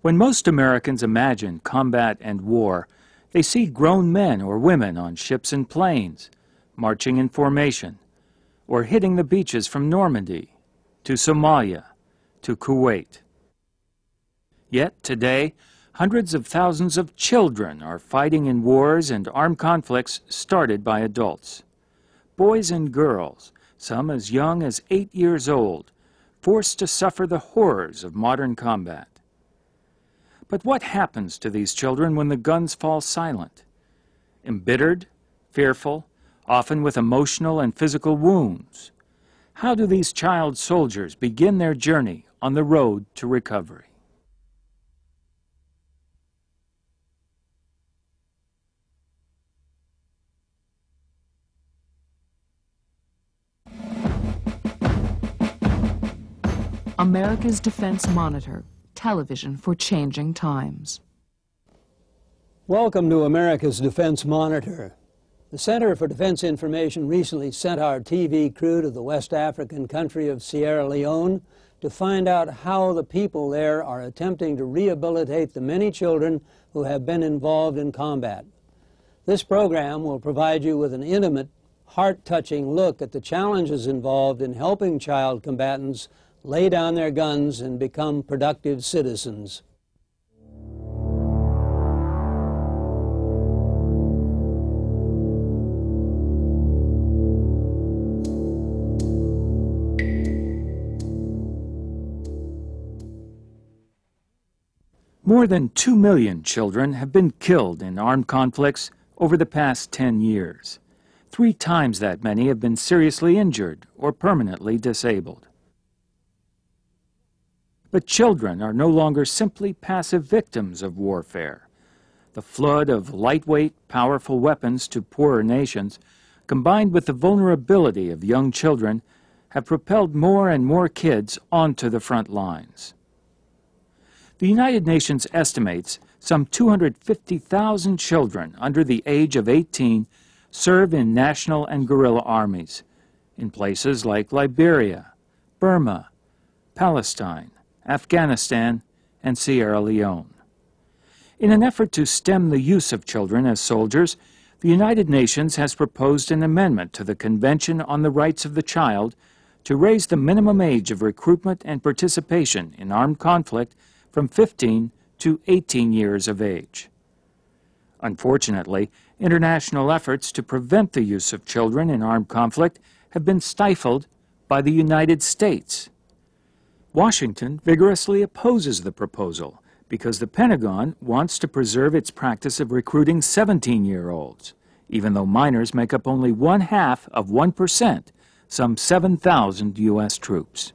When most Americans imagine combat and war, they see grown men or women on ships and planes, marching in formation, or hitting the beaches from Normandy to Somalia to Kuwait. Yet today, hundreds of thousands of children are fighting in wars and armed conflicts started by adults. Boys and girls, some as young as 8 years old, forced to suffer the horrors of modern combat. But what happens to these children when the guns fall silent? Embittered, fearful, often with emotional and physical wounds. How do these child soldiers begin their journey on the road to recovery? America's Defense Monitor, television for changing times. Welcome to America's Defense Monitor. The Center for Defense Information recently sent our TV crew to the West African country of Sierra Leone to find out how the people there are attempting to rehabilitate the many children who have been involved in combat. This program will provide you with an intimate, heart-touching look at the challenges involved in helping child combatants lay down their guns and become productive citizens. More than 2 million children have been killed in armed conflicts over the past 10 years. 3 times that many have been seriously injured or permanently disabled. But children are no longer simply passive victims of warfare. The flood of lightweight, powerful weapons to poorer nations, combined with the vulnerability of young children, have propelled more and more kids onto the front lines. The United Nations estimates some 250,000 children under the age of 18 serve in national and guerrilla armies in places like Liberia, Burma, Palestine, Afghanistan, and Sierra Leone. In an effort to stem the use of children as soldiers, the United Nations has proposed an amendment to the Convention on the Rights of the Child to raise the minimum age of recruitment and participation in armed conflict from 15 to 18 years of age. Unfortunately, international efforts to prevent the use of children in armed conflict have been stifled by the United States. Washington vigorously opposes the proposal because the Pentagon wants to preserve its practice of recruiting 17-year-olds, even though minors make up only 0.5%, some 7,000 U.S. troops.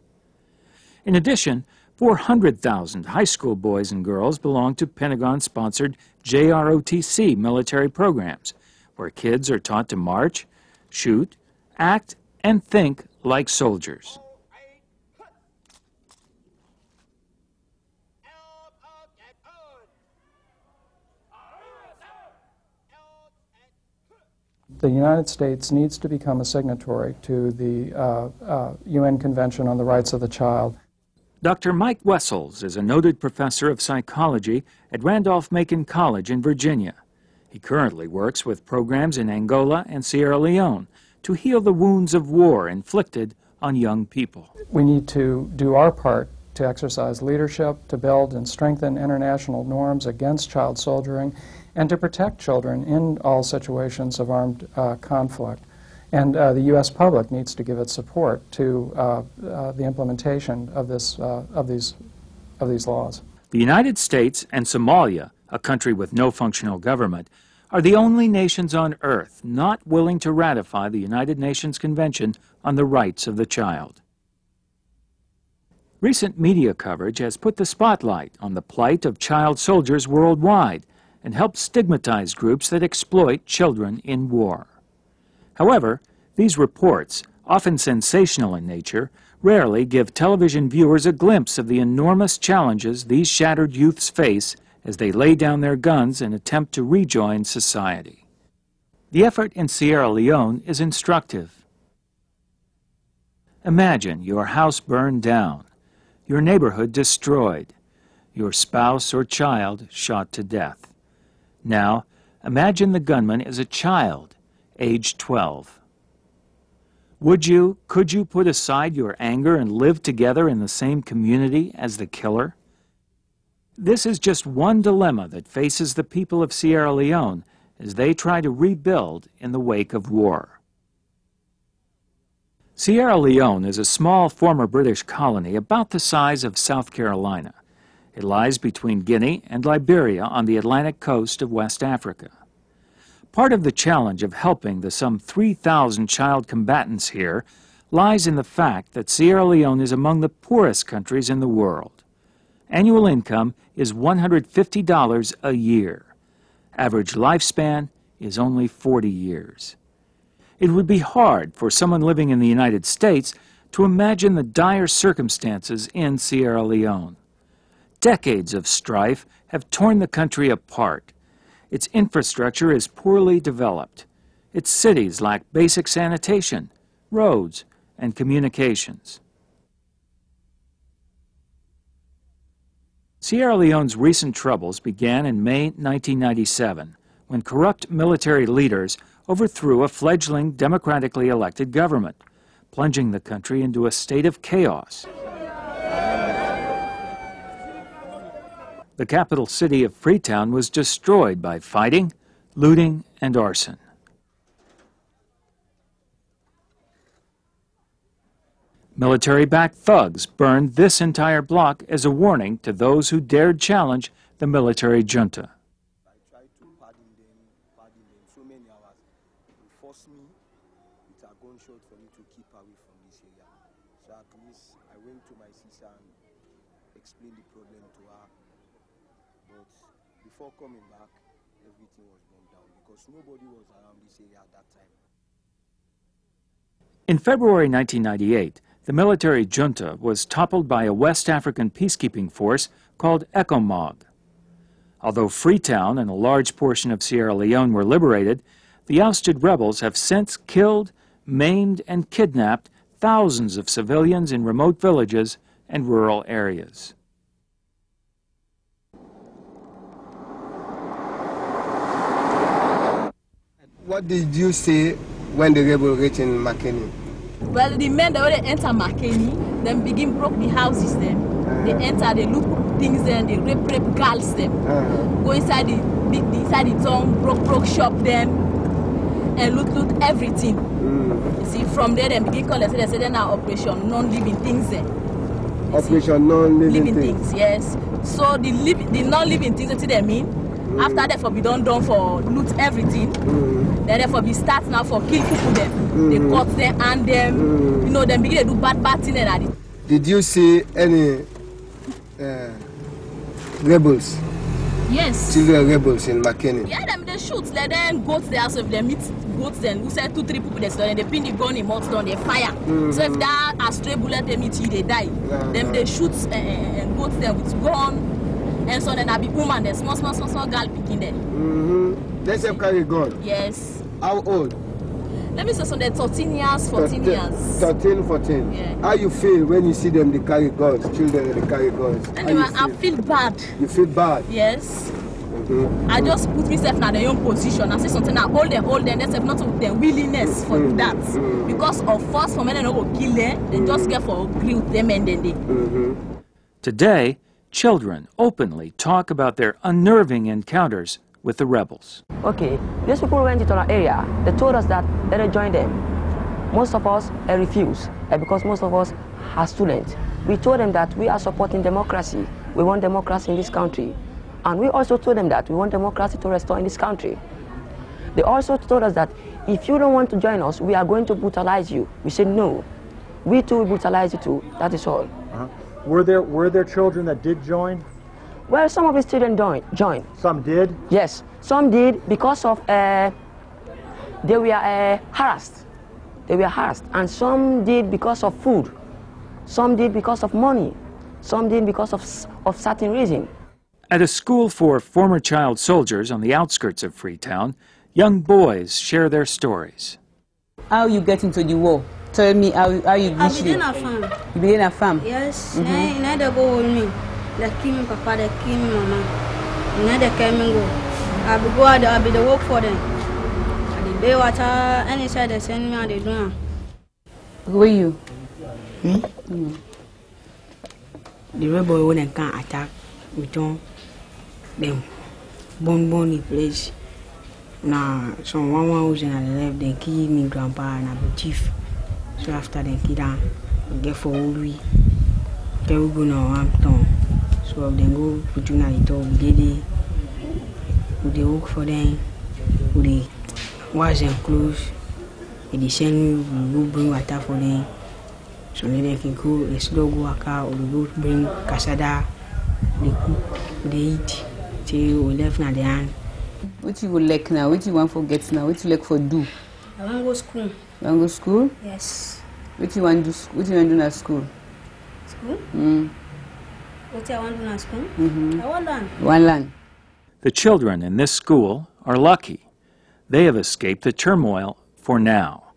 In addition, 400,000 high school boys and girls belong to Pentagon-sponsored JROTC military programs, where kids are taught to march, shoot, act, and think like soldiers. The United States needs to become a signatory to the UN Convention on the Rights of the Child. Dr. Mike Wessels is a noted professor of psychology at Randolph-Macon College in Virginia. He currently works with programs in Angola and Sierra Leone to heal the wounds of war inflicted on young people. We need to do our part to exercise leadership, to build and strengthen international norms against child soldiering, and to protect children in all situations of armed conflict. And the U.S. public needs to give its support to the implementation of these laws. The United States and Somalia, a country with no functional government, are the only nations on earth not willing to ratify the United Nations Convention on the Rights of the Child. Recent media coverage has put the spotlight on the plight of child soldiers worldwide and helped stigmatize groups that exploit children in war. However, these reports, often sensational in nature, rarely give television viewers a glimpse of the enormous challenges these shattered youths face as they lay down their guns and attempt to rejoin society. The effort in Sierra Leone is instructive. Imagine your house burned down, your neighborhood destroyed, your spouse or child shot to death. Now, imagine the gunman is a child, age 12. Could you put aside your anger and live together in the same community as the killer? This is just one dilemma that faces the people of Sierra Leone as they try to rebuild in the wake of war. Sierra Leone is a small former British colony about the size of South Carolina. It lies between Guinea and Liberia on the Atlantic coast of West Africa. Part of the challenge of helping the some 3,000 child combatants here lies in the fact that Sierra Leone is among the poorest countries in the world. Annual income is $150 a year. Average lifespan is only 40 years. It would be hard for someone living in the United States to imagine the dire circumstances in Sierra Leone. Decades of strife have torn the country apart. Its infrastructure is poorly developed. Its cities lack basic sanitation, roads, and communications. Sierra Leone's recent troubles began in May 1997, when corrupt military leaders overthrew a fledgling democratically elected government, plunging the country into a state of chaos. The capital city of Freetown was destroyed by fighting, looting, and arson. Military-backed thugs burned this entire block as a warning to those who dared challenge the military junta. I tried to pardon them so many hours. They forced me with a gunshot for me to keep away from this area. So at least I went to my sister and explained the problem to her. But before coming back, everything was burned down because nobody was around this area at that time. In February 1998, the military junta was toppled by a West African peacekeeping force called ECOMOG. Although Freetown and a large portion of Sierra Leone were liberated, the ousted rebels have since killed, maimed, and kidnapped thousands of civilians in remote villages and rural areas. What did you say when the rebel reached in Makeni? Well, the men that enter Makeni, them begin broke the houses them. They enter, they loot things then, they rape girls them. Go inside the town, broke shop them, and loot everything. You see, from there they begin calling, they say then our operation non-living things then. Operation non-living things, yes. So the non-living things, what they mean? After therefore be done for loot everything, then therefore be start now for kill people them. They cut them and them, you know, them begin to do bad thing and that. Did you see any rebels? Yes. Children rebels in Makeni? Yeah, they shoot. Let them goats there, so if they meet goats then who said 2-3 people they pin the gun in mouth down, they fire. So if that a stray bullet they meet you, they die. Then they shoot goats there with gun. And so then I be woman there, small girl picking there. They say carry gun? Yes. How old? Let me say so they're 13 years, 14 years. 13, 14. Yeah. How you feel when you see them they carry guns, children they carry guns? Anyway, I feel bad. You feel bad? Yes. I just put myself in their own position. I say something now, hold them, they have not their willingness for that. Because of force for men and not kill them, they just get for agree with them and then they. Today, children openly talk about their unnerving encounters with the rebels. Okay, these people went into our area. They told us that let us join them. Most of us refused because most of us are students. We told them that we are supporting democracy. We want democracy in this country. And we also told them that we want democracy to restore in this country. They also told us that if you don't want to join us, we are going to brutalize you. We said no. We too will brutalize you too. That is all. Were there children that did join? Well, some of the children joined. Some did? Yes, some did because of they were harassed. They were harassed, and some did because of food. Some did because of money. Some did because of certain reason. At a school for former child soldiers on the outskirts of Freetown, young boys share their stories. How you get into the war? Tell me how you I began a farm. You began a farm? Yes, and I go with me. They kill me, Papa, they kill me, Mama. And then they came and go. I will go out, I will the work for them. And the bay water, any side they send me, and they do. Who are you? Me? The rebel when they can't attack, we don't them born in place. Now, some one was in the left, they kill me, grandpa, and I be chief. So after they kill them, we get for all we. They will go now, I'm done. So then go put you in the top, we work for them, we wash them clothes, they send me, we go bring water for them. So then they can go, they slow go work out, we go bring cassada, they cook, they eat, till we left in the hand. What you would like now? What you want for get now? What you like for do? I want to go school. You want to go school? Yes. What you want to do? What you want to do at school? School? What I want to do at school? I want land. One land. The children in this school are lucky. They have escaped the turmoil for now.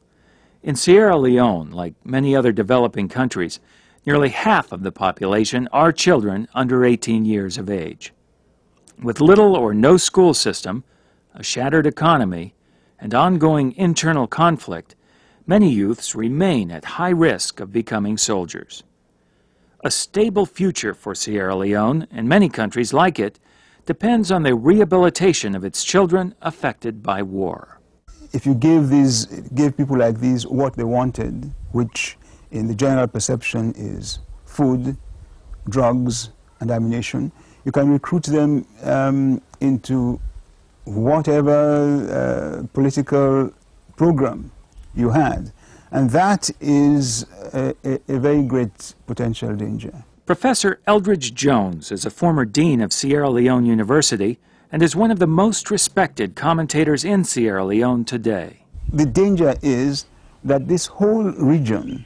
In Sierra Leone, like many other developing countries, nearly half of the population are children under 18 years of age. With little or no school system, a shattered economy, and ongoing internal conflict, many youths remain at high risk of becoming soldiers. A stable future for Sierra Leone, and many countries like it, depends on the rehabilitation of its children affected by war. If you give people like these what they wanted, which in the general perception is food, drugs, and ammunition, you can recruit them into whatever political program you had. And that is a very great potential danger. Professor Eldridge Jones is a former dean of Sierra Leone University and is one of the most respected commentators in Sierra Leone today. The danger is that this whole region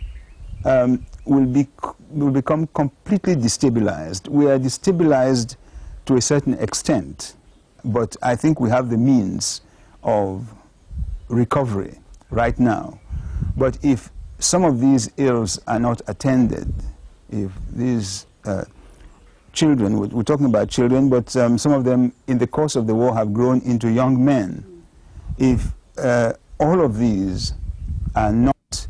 will become completely destabilized. We are destabilized to a certain extent, but I think we have the means of recovery right now. But if some of these ills are not attended, if these children, we're talking about children, but some of them in the course of the war have grown into young men, if all of these are not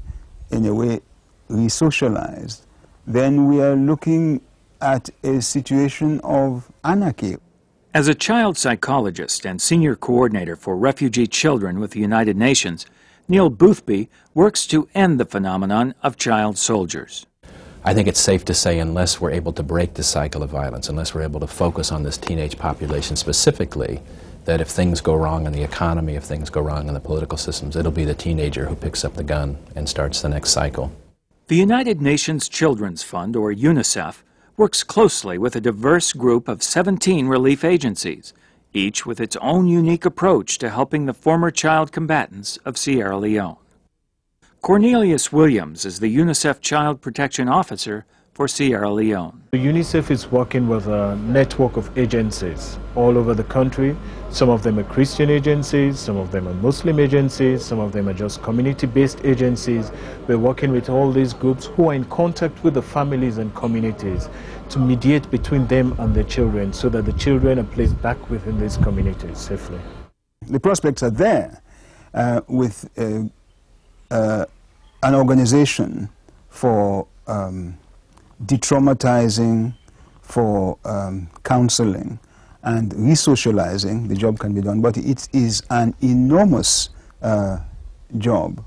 in a way re-socialized, then we are looking at a situation of anarchy. As a child psychologist and senior coordinator for refugee children with the United Nations, Neil Boothby works to end the phenomenon of child soldiers. I think it's safe to say unless we're able to break the cycle of violence, unless we're able to focus on this teenage population specifically, that if things go wrong in the economy, if things go wrong in the political systems, it'll be the teenager who picks up the gun and starts the next cycle. The United Nations Children's Fund, or UNICEF, works closely with a diverse group of 17 relief agencies, each with its own unique approach to helping the former child combatants of Sierra Leone. Cornelius Williams is the UNICEF Child Protection Officer for Sierra Leone. UNICEF is working with a network of agencies all over the country. Some of them are Christian agencies, some of them are Muslim agencies, some of them are just community-based agencies. We're working with all these groups who are in contact with the families and communities to mediate between them and the children so that the children are placed back within these communities safely. The prospects are there with an organization for de-traumatizing, for counseling and re-socializing. The job can be done, but it is an enormous job.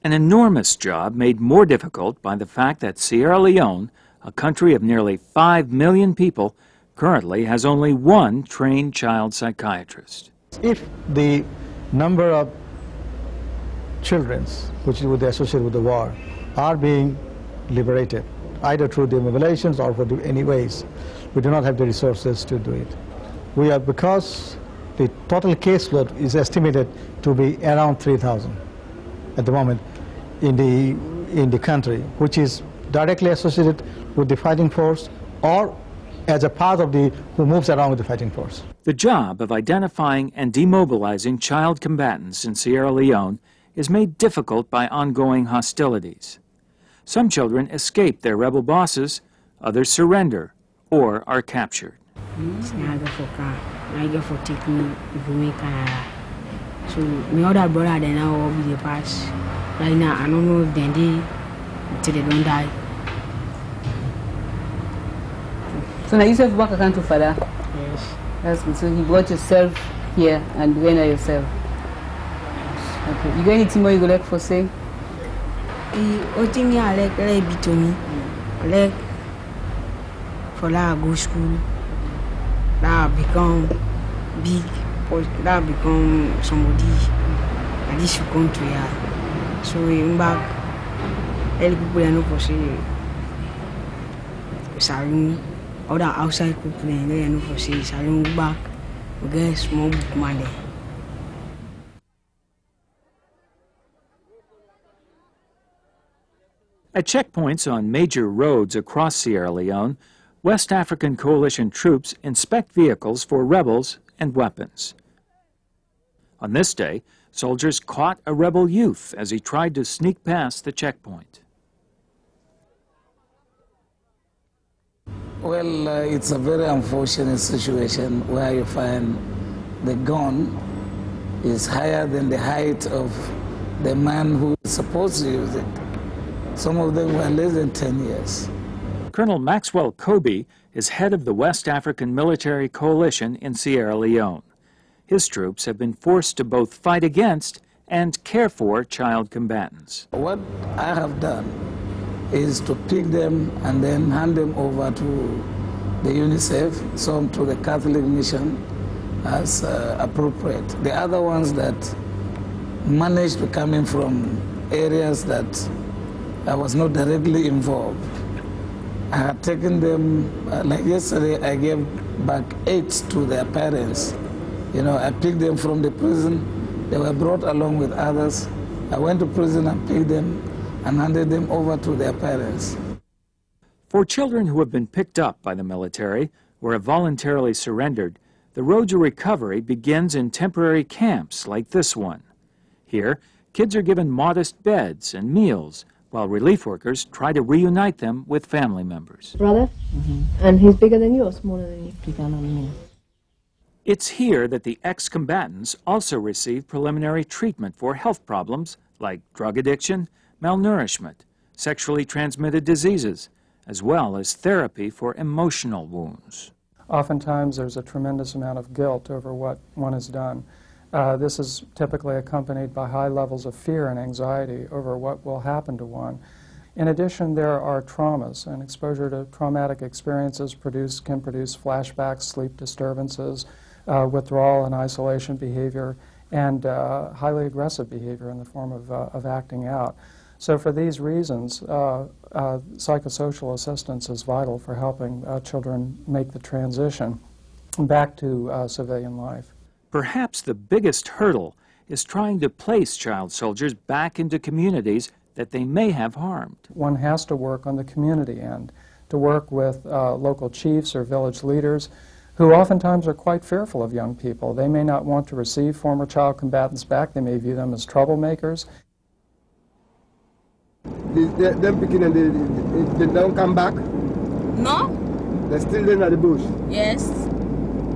An enormous job made more difficult by the fact that Sierra Leone, a country of nearly 5 million people, currently has only one trained child psychiatrist. If the number of children which would be associated with the war are being liberated, either through demobilizations or for any ways, we do not have the resources to do it. We are, because the total caseload is estimated to be around 3,000 at the moment in the country, which is directly associated with the fighting force or as a part of the who moves around with the fighting force. The job of identifying and demobilizing child combatants in Sierra Leone is made difficult by ongoing hostilities. Some children escape their rebel bosses, others surrender, or are captured. So my other brother then now will be the pass. Right now I don't know if they did until they don't die. So now you self back account to father? Yes. That's good. So he brought yourself here and render yourself. Okay. You got anything more you go like for say? Me I like be to me. I like for that go school. That become big. That become somebody at this country. So in back, all people are not for say salon. Other outside people they are not for say salon. Back, we get small book money. At checkpoints on major roads across Sierra Leone, West African Coalition troops inspect vehicles for rebels and weapons. On this day, soldiers caught a rebel youth as he tried to sneak past the checkpoint. Well, it's a very unfortunate situation where you find the gun is higher than the height of the man who is supposed to use it. Some of them were less than 10 years. Colonel Maxwell Kobe is head of the West African Military Coalition in Sierra Leone. His troops have been forced to both fight against and care for child combatants. What I have done is to pick them and then hand them over to the UNICEF, some to the Catholic mission as appropriate. The other ones that managed to come in from areas that I was not directly involved, I had taken them, like yesterday I gave back 8 to their parents. You know, I picked them from the prison. They were brought along with others. I went to prison and picked them and handed them over to their parents. For children who have been picked up by the military or have voluntarily surrendered, the road to recovery begins in temporary camps like this one. Here, kids are given modest beds and meals, while relief workers try to reunite them with family members. Brother? And he's bigger than you or smaller than you? Bigger than me. It's here that the ex-combatants also receive preliminary treatment for health problems like drug addiction, malnourishment, sexually transmitted diseases, as well as therapy for emotional wounds. Oftentimes there's a tremendous amount of guilt over what one has done. This is typically accompanied by high levels of fear and anxiety over what will happen to one. In addition, there are traumas, and exposure to traumatic experiences can produce flashbacks, sleep disturbances, withdrawal and isolation behavior, and highly aggressive behavior in the form of acting out. So for these reasons, psychosocial assistance is vital for helping children make the transition back to civilian life. Perhaps the biggest hurdle is trying to place child soldiers back into communities that they may have harmed. One has to work on the community end, to work with local chiefs or village leaders who oftentimes are quite fearful of young people. They may not want to receive former child combatants back. They may view them as troublemakers. Them picking and they don't come back? No. They're still in the bush? Yes.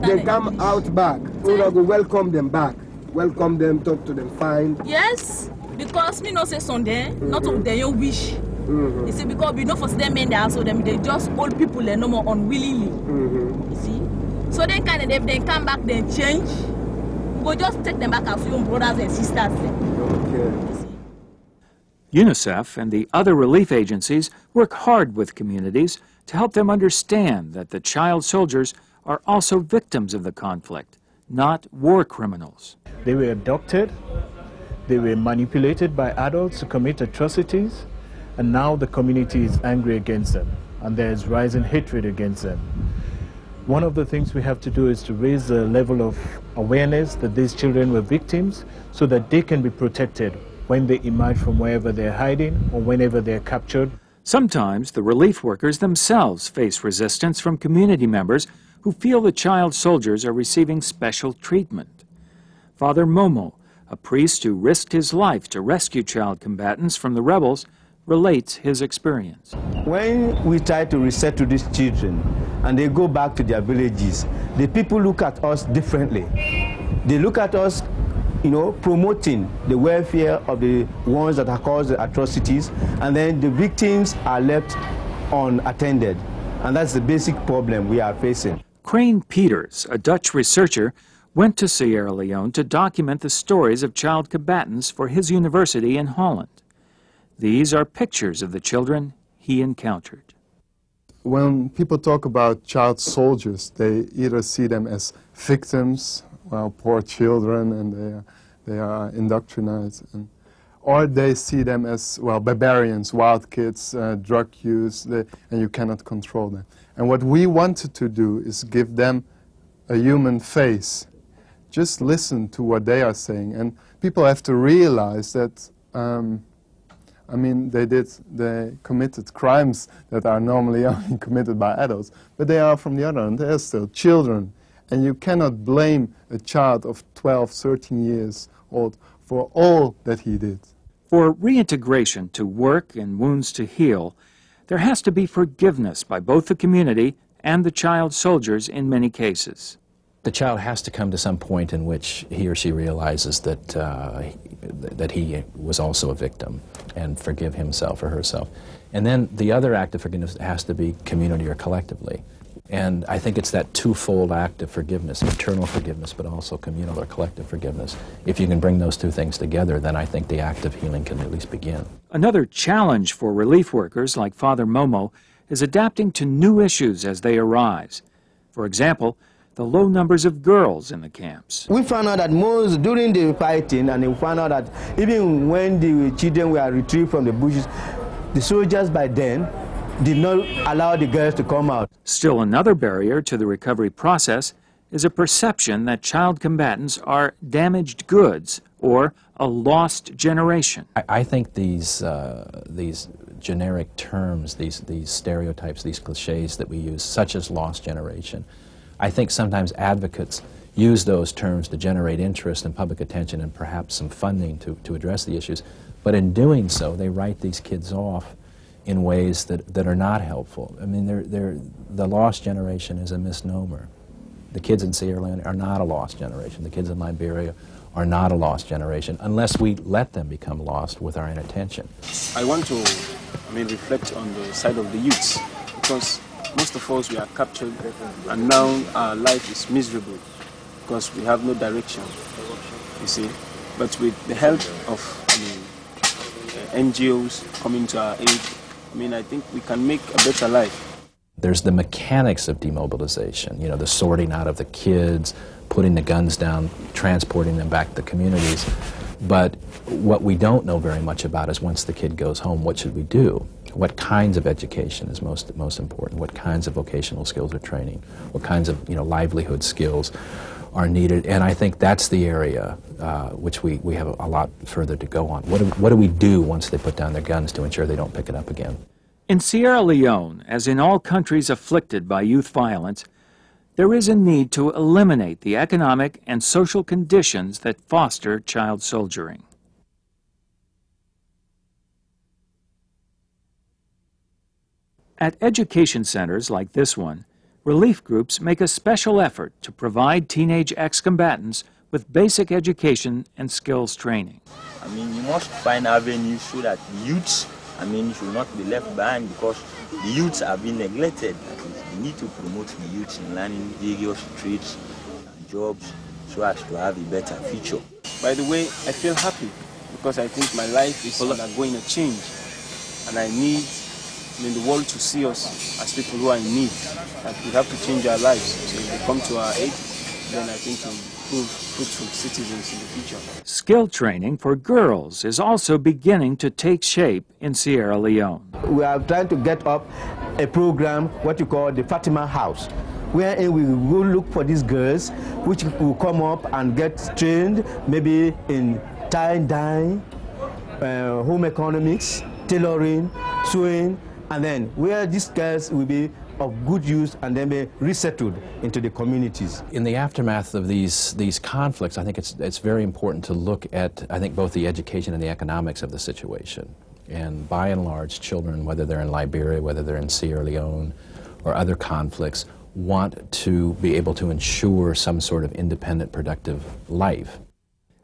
They come out back. We will welcome them back. Welcome them, talk to them, fine. Yes, because me no say Sunday, not of their own wish. You see, because we know for them in the house, so them they just old people and no more unwillingly. You see, so then kind of if they come back, they change. We just take them back as young brothers and sisters. Okay. UNICEF and the other relief agencies work hard with communities to help them understand that the child soldiers are also victims of the conflict, not war criminals. They were abducted, they were manipulated by adults to commit atrocities, and now the community is angry against them, and there is rising hatred against them. One of the things we have to do is to raise the level of awareness that these children were victims so that they can be protected when they emerge from wherever they're hiding or whenever they're captured. Sometimes the relief workers themselves face resistance from community members who feel the child soldiers are receiving special treatment. Father Momo, a priest who risked his life to rescue child combatants from the rebels, relates his experience. When we try to resettle these children and they go back to their villages, the people look at us differently. They look at us, you know, promoting the welfare of the ones that have caused the atrocities, and then the victims are left unattended. And that's the basic problem we are facing. Crane Peters, a Dutch researcher, went to Sierra Leone to document the stories of child combatants for his university in Holland. These are pictures of the children he encountered. When people talk about child soldiers, they either see them as victims, well, poor children, and they are indoctrinated, or they see them as, well, barbarians, wild kids, drug use, and you cannot control them. And what we wanted to do is give them a human face. Just listen to what they are saying, and people have to realize that I mean, they committed crimes that are normally only committed by adults, but they are, from the other end, they're still children. And you cannot blame a child of 12, 13 years old for all that he did. For reintegration to work and wounds to heal, there has to be forgiveness by both the community and the child soldiers in many cases. The child has to come to some point in which he or she realizes that, that he was also a victim and forgive himself or herself. And then the other act of forgiveness has to be community or collectively. And I think it's that twofold act of forgiveness, maternal forgiveness, but also communal or collective forgiveness. If you can bring those two things together, then I think the act of healing can at least begin. Another challenge for relief workers like Father Momo is adapting to new issues as they arise. For example, the low numbers of girls in the camps. We found out that most, during the fighting, and we found out that even when the children were retrieved from the bushes, the soldiers by then did not allow the girls to come out. Still another barrier to the recovery process is a perception that child combatants are damaged goods or a lost generation. I think these generic terms, these stereotypes, these cliches that we use, such as lost generation, I think sometimes advocates use those terms to generate interest and public attention and perhaps some funding to address the issues. But in doing so, they write these kids off in ways that are not helpful. I mean, the lost generation is a misnomer. The kids in Sierra Leone are not a lost generation. The kids in Liberia are not a lost generation unless we let them become lost with our inattention. I want to reflect on the side of the youths, because most of us, we are captured, and now our life is miserable because we have no direction, you see. But with the help of NGOs coming to our aid, I think we can make a better life. There's the mechanics of demobilization, you know, the sorting out of the kids, putting the guns down, transporting them back to the communities. But what we don't know very much about is once the kid goes home, what should we do? What kinds of education is most important? What kinds of vocational skills or training? What kinds of livelihood skills are needed? And I think that's the area which we have a lot further to go on. What do we do once they put down their guns to ensure they don't pick it up again? In Sierra Leone, as in all countries afflicted by youth violence, there is a need to eliminate the economic and social conditions that foster child soldiering. At education centers like this one, relief groups make a special effort to provide teenage ex-combatants with basic education and skills training. You must find avenues so that the youths, should not be left behind, because the youths are being neglected. We need to promote the youths in learning various trades and jobs so as to have a better future. By the way, I feel happy because I think my life is undergoing a change, and I need the world to see us as people who are in need. That we have to change our lives. So if they come to our aid, then I think we'll prove fruitful citizens in the future. Skill training for girls is also beginning to take shape in Sierra Leone. We are trying to get up a program, what you call the Fatima House, wherein we will look for these girls which will come up and get trained maybe in tie-dyeing, home economics, tailoring, sewing, and then where these girls will be of good use and then be resettled into the communities. In the aftermath of these conflicts, I think it's very important to look at, both the education and the economics of the situation. And by and large, children, whether they're in Liberia, whether they're in Sierra Leone, or other conflicts, want to be able to ensure some sort of independent, productive life.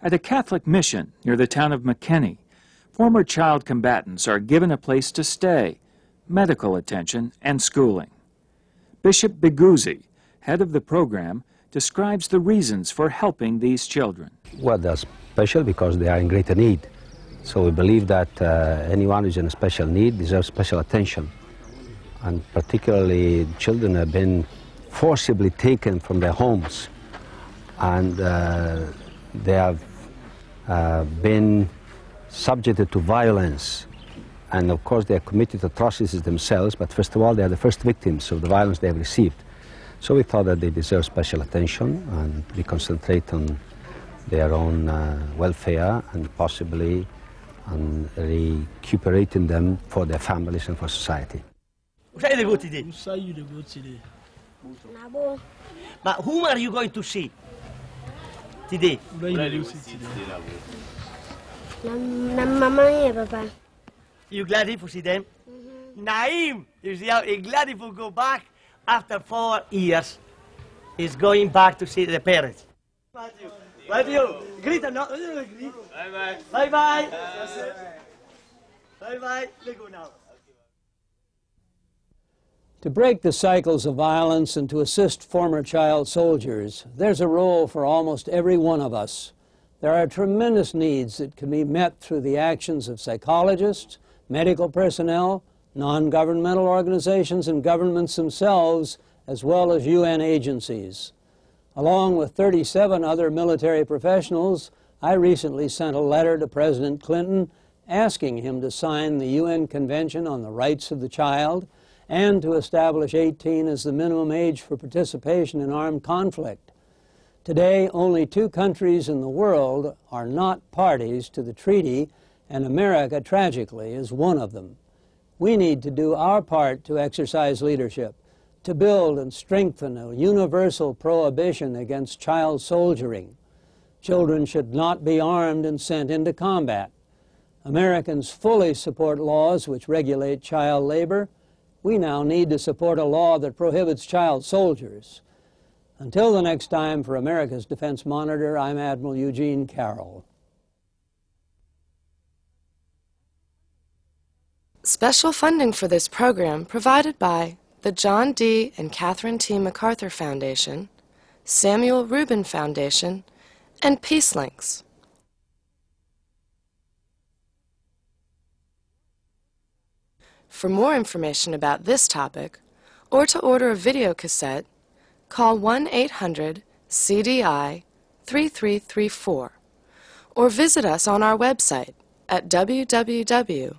At a Catholic mission near the town of McKinney, former child combatants are given a place to stay, medical attention, and schooling. Bishop Biguzi, head of the program, describes the reasons for helping these children. Well, they're special because they are in greater need. So we believe that anyone who's in special need deserves special attention. And particularly children have been forcibly taken from their homes, and they have been subjected to violence. And of course they have committed atrocities themselves, but first of all they are the first victims of the violence they have received. So we thought that they deserve special attention, and we concentrate on their own welfare and possibly on recuperating them for their families and for society. Where they go today? Where you they go today? Nabo. But whom are you going to see today? Where you see today? Mama and Papa. You glad if you see them? Naim, you see how glad if you go back after 4 years. He's going back to see the parents. Matthew, greet or not? Bye-bye. Bye-bye. Bye-bye. Let's go now. To break the cycles of violence and to assist former child soldiers, there's a role for almost every one of us. There are tremendous needs that can be met through the actions of psychologists, medical personnel, non-governmental organizations, and governments themselves, as well as UN agencies. Along with 37 other military professionals, I recently sent a letter to President Clinton asking him to sign the UN Convention on the Rights of the Child and to establish 18 as the minimum age for participation in armed conflict. Today, only 2 countries in the world are not parties to the treaty, and America, tragically, is one of them. We need to do our part to exercise leadership, to build and strengthen a universal prohibition against child soldiering. Children should not be armed and sent into combat. Americans fully support laws which regulate child labor. We now need to support a law that prohibits child soldiers. Until the next time, for America's Defense Monitor, I'm Admiral Eugene Carroll. Special funding for this program provided by the John D. and Catherine T. MacArthur Foundation, Samuel Rubin Foundation, and PeaceLinks. For more information about this topic, or to order a video cassette, call 1-800-CDI-3334, or visit us on our website at www.cdi.org.